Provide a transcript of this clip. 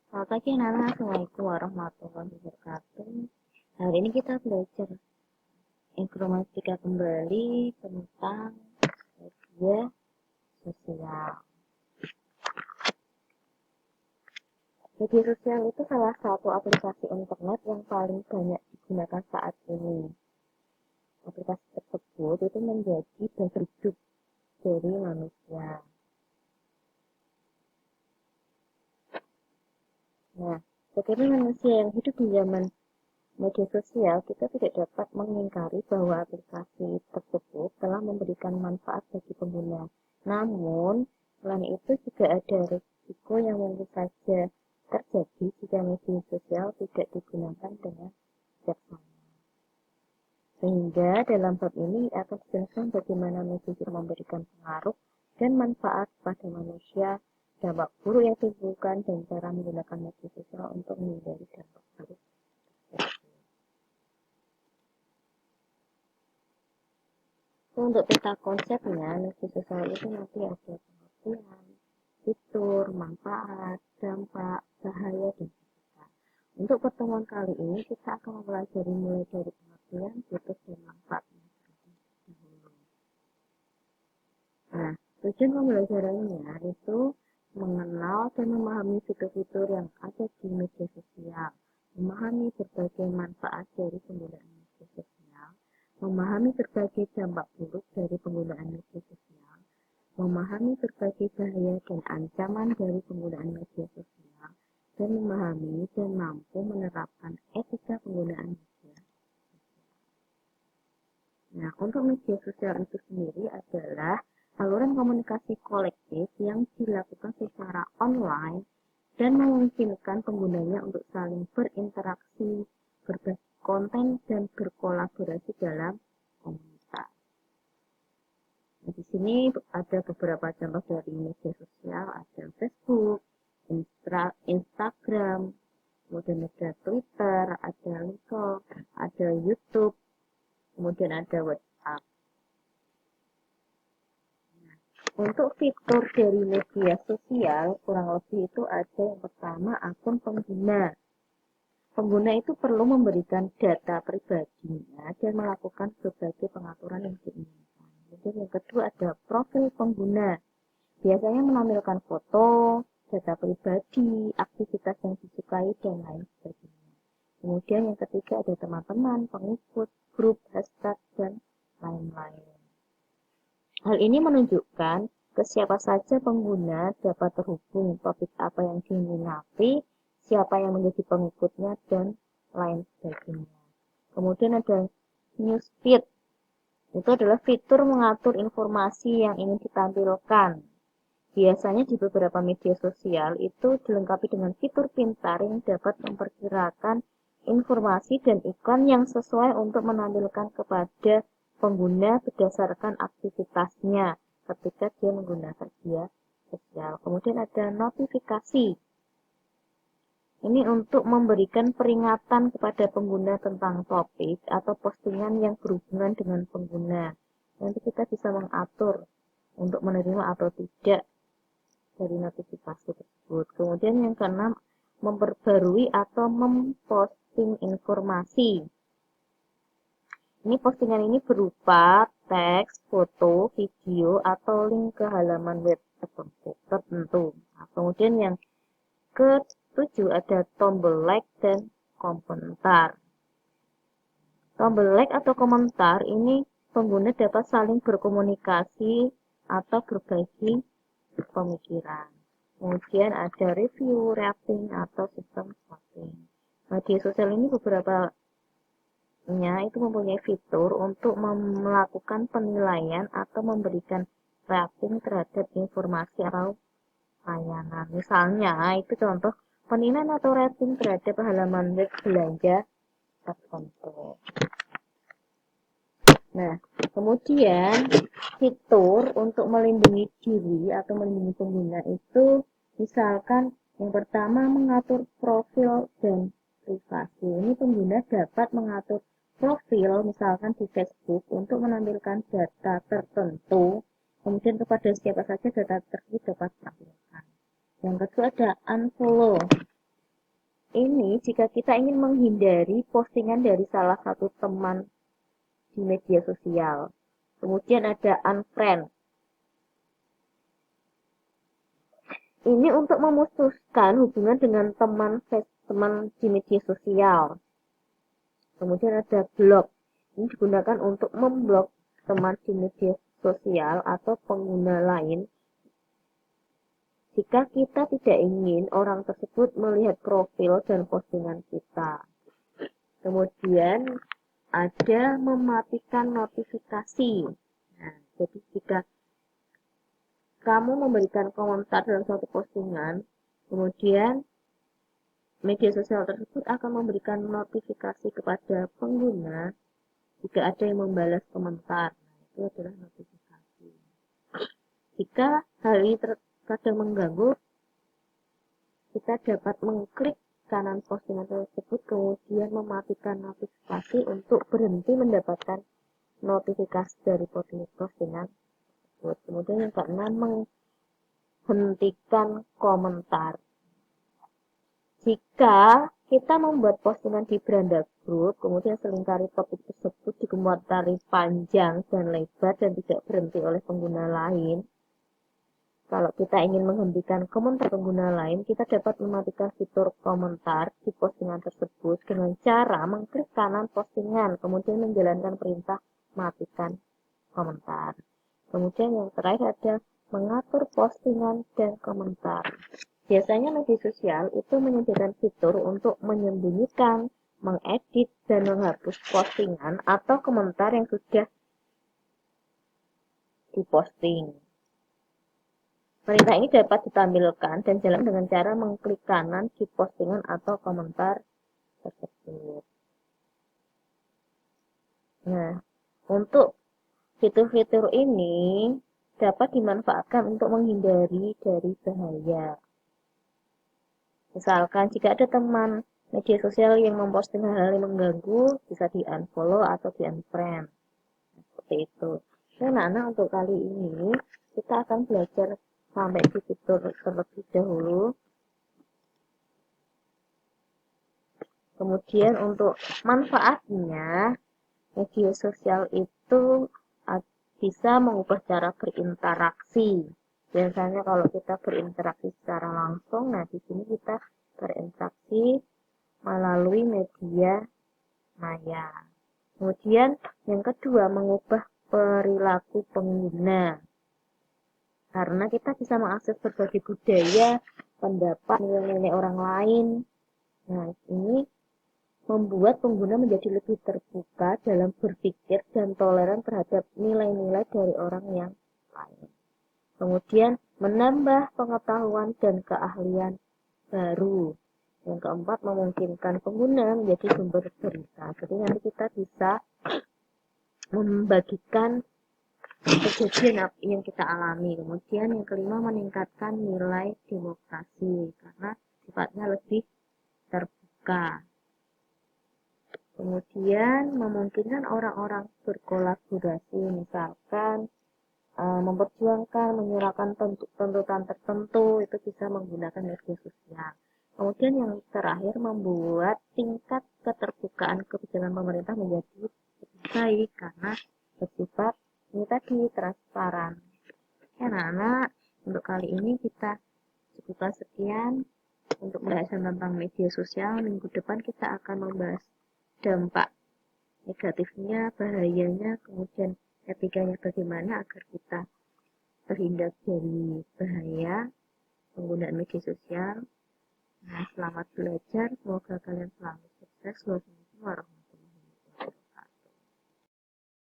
Selamat pagi anak-anak, Assalamualaikum warahmatullahi wabarakatuh. Hari ini kita belajar informatika kembali tentang media sosial. Media sosial itu salah satu aplikasi internet yang paling banyak digunakan saat ini. Aplikasi tersebut itu menjadi dasar hidup dari manusia. Nah, sebagai manusia yang hidup di zaman media sosial, kita tidak dapat mengingkari bahwa aplikasi tersebut telah memberikan manfaat bagi pengguna. Namun, selain itu juga ada risiko yang mungkin saja terjadi jika media sosial tidak digunakan dengan bijaksana. Sehingga dalam bab ini akan dijelaskan bagaimana media sosial memberikan pengaruh dan manfaat pada manusia, dampak buruk yang ditimbulkan, dan cara menggunakan media sosial untuk menghindari dampak buruk. Untuk peta konsepnya, media sosial itu nanti ada pengertian, fitur, manfaat, dampak, bahaya, dan etika. Untuk pertemuan kali ini, kita akan mempelajari mulai dari pengertian, fitur, dan manfaatnya. Nah, tujuan pembelajarannya itu mengenal dan memahami fitur-fitur yang ada di media sosial, memahami berbagai manfaat dari penggunaan media sosial, memahami berbagai dampak buruk dari penggunaan media sosial, memahami berbagai bahaya dan ancaman dari penggunaan media sosial, dan memahami dan mampu menerapkan etika penggunaan media. Nah, untuk media sosial itu sendiri adalah saluran komunikasi kolektif yang dilakukan secara online dan memungkinkan penggunanya untuk saling berinteraksi, berbagi konten, dan berkolaborasi dalam komunitas. Nah, di sini ada beberapa contoh dari media sosial, ada Facebook, Instagram, kemudian ada Twitter, ada LinkedIn, ada YouTube, kemudian ada WhatsApp. Untuk fitur dari media sosial, kurang lebih itu ada yang pertama akun pengguna. Pengguna itu perlu memberikan data pribadinya dan melakukan berbagai pengaturan yang diinginkan. Kemudian yang kedua ada profil pengguna. Biasanya menampilkan foto, data pribadi, aktivitas yang disukai, dan lain sebagainya. Kemudian yang ketiga ada teman-teman, pengikut, grup, hashtag, dan lain-lain. Hal ini menunjukkan ke siapa saja pengguna dapat terhubung, topik apa yang diminati, siapa yang menjadi pengikutnya, dan lain sebagainya. Kemudian ada newsfeed. Itu adalah fitur mengatur informasi yang ingin ditampilkan. Biasanya di beberapa media sosial itu dilengkapi dengan fitur pintar yang dapat memperkirakan informasi dan iklan yang sesuai untuk menampilkan kepada pengguna berdasarkan aktivitasnya ketika dia menggunakan media sosial. Kemudian ada notifikasi. Ini untuk memberikan peringatan kepada pengguna tentang topik atau postingan yang berhubungan dengan pengguna. Nanti kita bisa mengatur untuk menerima atau tidak dari notifikasi tersebut. Kemudian yang keenam, memperbarui atau memposting informasi. Ini postingan ini berupa teks, foto, video, atau link ke halaman web tertentu. Nah, kemudian yang ketujuh ada tombol like dan komentar. Tombol like atau komentar ini pengguna dapat saling berkomunikasi atau berbagi pemikiran. Kemudian ada review, rating, atau sistem voting. Media sosial ini beberapa itu mempunyai fitur untuk melakukan penilaian atau memberikan rating terhadap informasi atau layanan. Misalnya, itu contoh penilaian atau rating terhadap halaman web belanja tertentu. Nah, kemudian fitur untuk melindungi diri atau melindungi pengguna itu misalkan yang pertama mengatur profil dan privasi. Ini pengguna dapat mengatur profil misalkan di Facebook untuk menampilkan data tertentu, kemudian kepada siapa saja data tersebut dapat ditampilkan. Yang kedua ada unfollow. ini jika kita ingin menghindari postingan dari salah satu teman di media sosial. Kemudian ada unfriend. Ini untuk memutuskan hubungan dengan teman di media sosial. Kemudian ada blog. Ini digunakan untuk memblok teman di media sosial atau pengguna lain jika kita tidak ingin orang tersebut melihat profil dan postingan kita. Kemudian ada mematikan notifikasi. Nah, jadi jika kamu memberikan komentar dalam suatu postingan, kemudian media sosial tersebut akan memberikan notifikasi kepada pengguna jika ada yang membalas komentar. Nah, itu adalah notifikasi. Jika hal ini terkadang mengganggu, kita dapat mengklik kanan postingan tersebut, kemudian mematikan notifikasi untuk berhenti mendapatkan notifikasi dari postingan tersebut. Kemudian yang keenam, menghentikan komentar. Jika kita membuat postingan di beranda grup, kemudian selingkari topik tersebut dikomentari panjang dan lebar dan tidak berhenti oleh pengguna lain, kalau kita ingin menghentikan komentar pengguna lain, kita dapat mematikan fitur komentar di postingan tersebut dengan cara mengklik kanan postingan, kemudian menjalankan perintah matikan komentar. Kemudian yang terakhir ada mengatur postingan dan komentar. Biasanya media sosial itu menyediakan fitur untuk menyembunyikan, mengedit, dan menghapus postingan atau komentar yang sudah diposting. Perintah ini dapat ditampilkan dan jalan dengan cara mengklik kanan di postingan atau komentar tersebut. Nah, untuk fitur-fitur ini dapat dimanfaatkan untuk menghindari dari bahaya. Misalkan jika ada teman media sosial yang memposting hal-hal yang mengganggu, bisa di-unfollow atau di-unfriend. Seperti itu. Nah, untuk kali ini kita akan belajar sampai di fitur terlebih dahulu. Kemudian untuk manfaatnya, media sosial itu bisa mengubah cara berinteraksi. Biasanya kalau kita berinteraksi secara langsung, nah di sini kita berinteraksi melalui media maya. Kemudian yang kedua, mengubah perilaku pengguna. Karena kita bisa mengakses berbagai budaya, pendapat, nilai-nilai orang lain. Nah, ini membuat pengguna menjadi lebih terbuka dalam berpikir dan toleran terhadap nilai-nilai dari orang yang lain. Kemudian menambah pengetahuan dan keahlian baru. Yang keempat, memungkinkan pengguna menjadi sumber berita. Jadi nanti kita bisa membagikan kejadian yang kita alami. Kemudian yang kelima, meningkatkan nilai demokrasi karena sifatnya lebih terbuka. Kemudian memungkinkan orang-orang berkolaborasi, misalkan memperjuangkan, menyuarakan tuntutan tertentu, itu bisa menggunakan media sosial. Kemudian yang terakhir, membuat tingkat keterbukaan kebijakan pemerintah menjadi lebih baik karena bersifat ini tadi transparan. Ya, anak-anak, untuk kali ini kita cukupkan sekian untuk pembahasan tentang media sosial. Minggu depan kita akan membahas dampak negatifnya, bahayanya, kemudian etikanya bagaimana agar kita terhindar dari bahaya penggunaan media sosial. Nah, selamat belajar, semoga kalian selalu sukses. Wassalamualaikum warahmatullahi wabarakatuh.